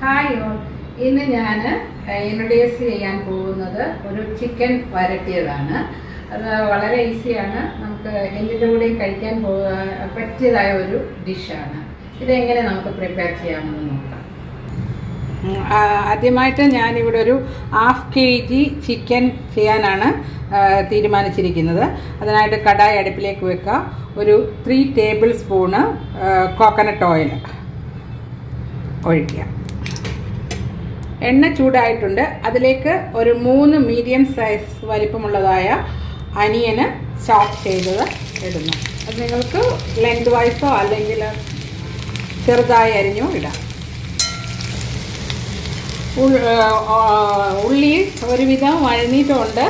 Hi all. ഇന്ന് ഞാൻ introduce ചെയ്യാൻ പോകുന്നത് ഒരു ചിക്കൻ വരട്ടിയതാണ്. അത് വളരെ ഈസിയാണ്, നമുക്ക് എന്തിൻ്റെ കൂടെയും കഴിക്കാൻ പറ്റിയതായ ഒരു ഡിഷാണ്. ഇതെങ്ങനെ നമുക്ക് പ്രിപ്പയർ ചെയ്യാമെന്ന് നോക്കാം. ആദ്യമായിട്ട് ഞാനിവിടെ ഒരു 1/2 kg ചിക്കൻ ചെയ്യാനാണ് തീരുമാനിച്ചിരിക്കുന്നത്. അതിനായിട്ട് കടായി അടുപ്പിലേക്ക് വെക്കുക. ഒരു 3 ടേബിൾ സ്പൂണ് കോക്കനട്ട് ഓയിൽ ഒഴിക്കുക. എണ്ണ ചൂടായിട്ടുണ്ട്. അതിലേക്ക് ഒരു 3 മീഡിയം സൈസ് വലിപ്പമുള്ളതായ അനിയന് ചോപ്പ് ചെയ്തത് ഇടുന്നു. അത് നിങ്ങൾക്ക് ലെങ്ത് വൈസോ അല്ലെങ്കിൽ ചെറുതായി അരിഞ്ഞോ ഇടാം. ഉള്ളി ഒരുവിധം വഴന്നിട്ടുണ്ട്.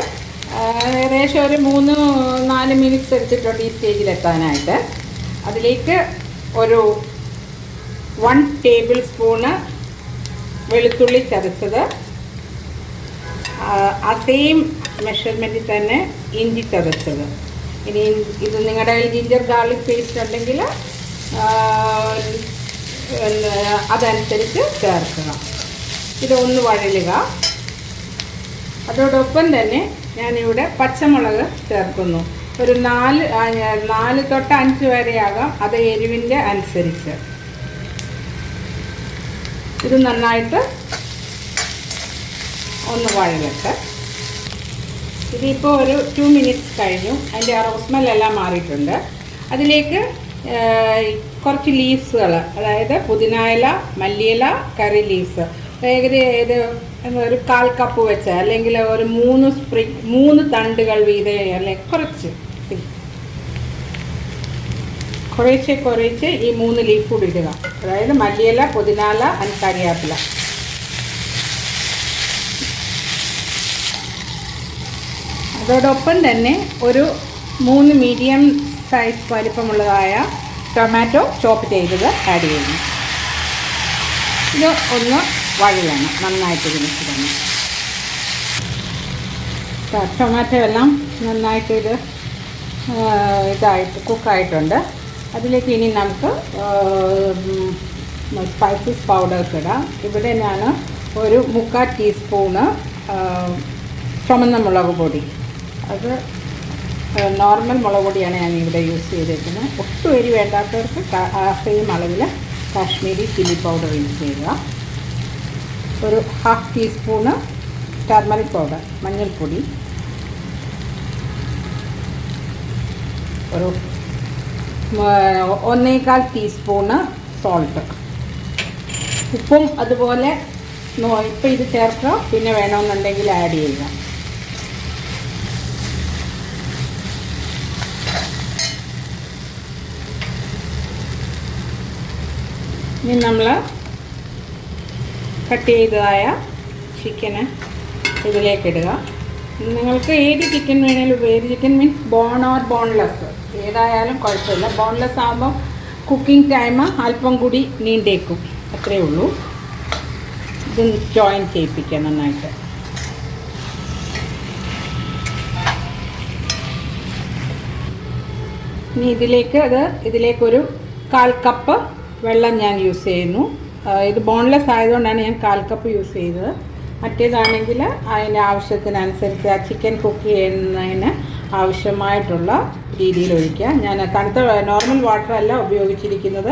ഏകദേശം ഒരു 3-4 മിനിറ്റ്സ് എടുത്തിട്ടുണ്ട് ഈ സ്റ്റേജിലെത്താനായിട്ട്. അതിലേക്ക് ഒരു 1 ടേബിൾ സ്പൂണ് വെളുത്തുള്ളി ചതച്ചത്, ആ സെയിം മെഷർമെൻറ്റിൽ തന്നെ ഇഞ്ചി ചതച്ചത്. ഇനി ഇത് നിങ്ങളുടെ ജിഞ്ചർ ഗാർലിക് പേസ്റ്റ് ഉണ്ടെങ്കിൽ അതനുസരിച്ച് ചേർക്കുക. ഇതൊന്ന് വഴലുക. അതോടൊപ്പം തന്നെ ഞാനിവിടെ പച്ചമുളക് ചേർക്കുന്നു. ഒരു 4 തൊട്ട് 5 വരെയാകാം, അത് എരിവിൻ്റെ അനുസരിച്ച്. ഇത് നന്നായിട്ട് ഒന്ന് വഴലട്ടെ. ഇതിപ്പോൾ ഒരു 2 മിനിറ്റ്സ് കഴിഞ്ഞു. അതിൻ്റെ റോസ്മെല്ലെല്ലാം മാറിയിട്ടുണ്ട്. അതിലേക്ക് കുറച്ച് ലീവ്സുകൾ, അതായത് പുതിനയില, മല്ലിയില, കറി ലീവ്സ് ഏകദേശം ഒരു 1/4 കപ്പ് വെച്ച്, അല്ലെങ്കിൽ ഒരു 3 തണ്ടുകൾ വീതം, അല്ലെങ്കിൽ കുറേശ്ശെ ഈ 3 ലീഫ് കൂടി ഇടുക. അതായത് മല്ലിയില, പുതിനയില ആൻഡ് കറിവേപ്പില. അതോടൊപ്പം തന്നെ ഒരു 3 മീഡിയം സൈസ് വലിപ്പമുള്ളതായ ടൊമാറ്റോ ചോപ്പ് ചെയ്തത് ആഡ് ചെയ്യുന്നു. ഇത് ഒന്ന് വഴലണം നന്നായിട്ട്. ഇതിന് ടൊമാറ്റോ എല്ലാം നന്നായിട്ട് ഇതായിട്ട് കുക്കായിട്ടുണ്ട്. അതിലേക്ക് ഇനി നമുക്ക് സ്പൈസസ് പൗഡേഴ്സ് ഇടാം. ഇവിടെ ഞാൻ ഒരു 3/4 ടീസ്പൂണ് ചുമന്ന മുളക് പൊടി, അത് നോർമൽ മുളക് പൊടിയാണ് ഞാൻ ഇവിടെ യൂസ് ചെയ്തിരിക്കുന്നത്. ഒട്ടും എരി വേണ്ടാത്തവർക്ക് സെയിം അളവിൽ കാശ്മീരി ചില്ലി പൗഡർ യൂസ് ചെയ്യുക. ഒരു 1/2 ടീസ്പൂണ് ടർമറിക് പൗഡർ, മഞ്ഞൾപ്പൊടി, ഒരു 1/4 ടീസ്പൂണ് സോൾട്ട്, ഉപ്പും അതുപോലെ ഇപ്പോൾ ഇത് ചേർക്കുക. പിന്നെ വേണമെന്നുണ്ടെങ്കിൽ ആഡ് ചെയ്യുക. ഇനി നമ്മൾ കട്ട് ചെയ്തതായ ചിക്കന് ഇതിലേക്കിടുക. നിങ്ങൾക്ക് ഏത് ചിക്കൻ വേണേലും ഉപയോഗിച്ച്, chicken means bone or boneless ഏതായാലും കുഴപ്പമില്ല. ബോൺലെസ് ആകുമ്പോൾ കുക്കിംഗ് ടൈം അല്പം കൂടി നീണ്ടേക്കും, അത്രയേ ഉള്ളൂ. ഇത് ജോയിൻ ചെയ്യിപ്പിക്കുക നന്നായിട്ട്. ഇനി ഇതിലേക്കൊരു 1/4 കപ്പ് വെള്ളം ഞാൻ യൂസ് ചെയ്യുന്നു. ഇത് ബോൺലെസ് ആയതുകൊണ്ടാണ് ഞാൻ 1/4 കപ്പ് യൂസ് ചെയ്തത്. മറ്റേതാണെങ്കിൽ അതിൻ്റെ ആവശ്യത്തിനനുസരിച്ച് ആ ചിക്കൻ കുക്ക് ചെയ്യുന്നതിന് ആവശ്യമായിട്ടുള്ള രീതിയിൽ ഒഴിക്കുക. ഞാൻ തണുത്ത നോർമൽ വാട്ടർ അല്ല ഉപയോഗിച്ചിരിക്കുന്നത്,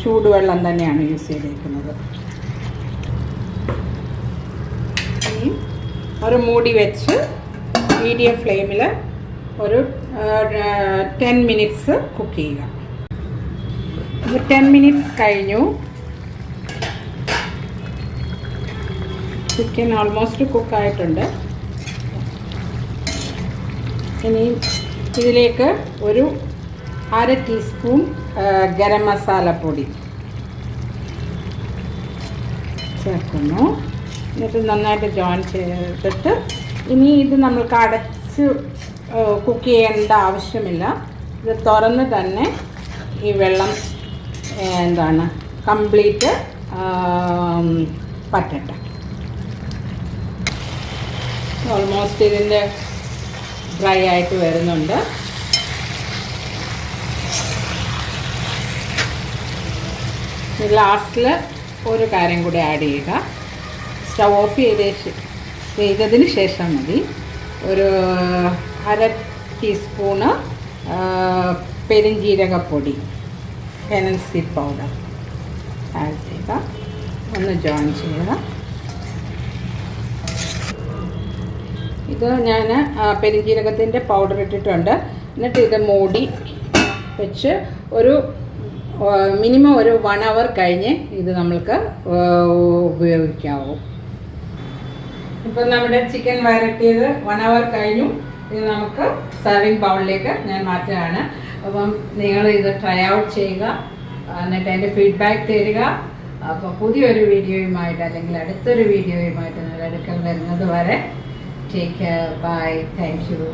ചൂടുവെള്ളം തന്നെയാണ് യൂസ് ചെയ്തിരിക്കുന്നത്. ഇനി ഒരു മൂടി വെച്ച് മീഡിയം ഫ്ലെയിമിൽ ഒരു 10 മിനിറ്റ്സ് കുക്ക് ചെയ്യുക. ഇപ്പോൾ 10 മിനിറ്റ്സ് കഴിഞ്ഞു. ചിക്കൻ ഓൾമോസ്റ്റ് കുക്കായിട്ടുണ്ട്. ഇനി ഇതിലേക്ക് ഒരു 1/2 ടീസ്പൂൺ ഗരം മസാല പൊടി ചേർക്കുന്നു. എന്നിട്ട് നന്നായിട്ട് ജോയിൻ ചെയ്തിട്ട് ഇനി ഇത് നമ്മൾക്ക് അടച്ച് കുക്ക് ചെയ്യേണ്ട ആവശ്യമില്ല. ഇത് തുറന്ന് തന്നെ ഈ വെള്ളം കംപ്ലീറ്റ് പറ്റട്ടെ. ഓൾമോസ്റ്റ് ഇതിൻ്റെ ഡ്രൈ ആയിട്ട് വരുന്നുണ്ട്. ലാസ്റ്റിൽ ഒരു കാര്യം കൂടി ആഡ് ചെയ്യുക. സ്റ്റൗ ഓഫ് ചെയ്തതിന് ശേഷം മതി ഒരു 1/2 ടീസ്പൂണ് പെരുംജീരകപ്പൊടി, ഫെനൽ സീഡ് പൗഡർ ആഡ് ചെയ്യുക. ഒന്ന് ജോയിൻ ചെയ്യുക. ഇത് ഞാൻ പെരുംജീരകത്തിൻ്റെ പൗഡർ ഇട്ടിട്ടുണ്ട്. എന്നിട്ട് ഇത് മൂടി വെച്ച് ഒരു മിനിമം ഒരു 1 hour കഴിഞ്ഞ് ഇത് നമ്മൾക്ക് ഉപയോഗിക്കാവൂ. ഇപ്പം നമ്മുടെ ചിക്കൻ വരട്ടിയത് 1 hour കഴിഞ്ഞു. ഇത് നമുക്ക് സർവിങ് ബൗളിലേക്ക് ഞാൻ മാറ്റുകയാണ്. അപ്പം നിങ്ങൾ ഇത് ട്രൈ ഔട്ട് ചെയ്യുക, എന്നിട്ട് എൻ്റെ ഫീഡ്ബാക്ക് തരിക. അപ്പോൾ പുതിയൊരു വീഡിയോയുമായിട്ട് അല്ലെങ്കിൽ അടുത്തൊരു വീഡിയോയുമായിട്ട് നിങ്ങളുടെ അടുക്കൽ വരുന്നത് വരെ take care. Bye. Thank U.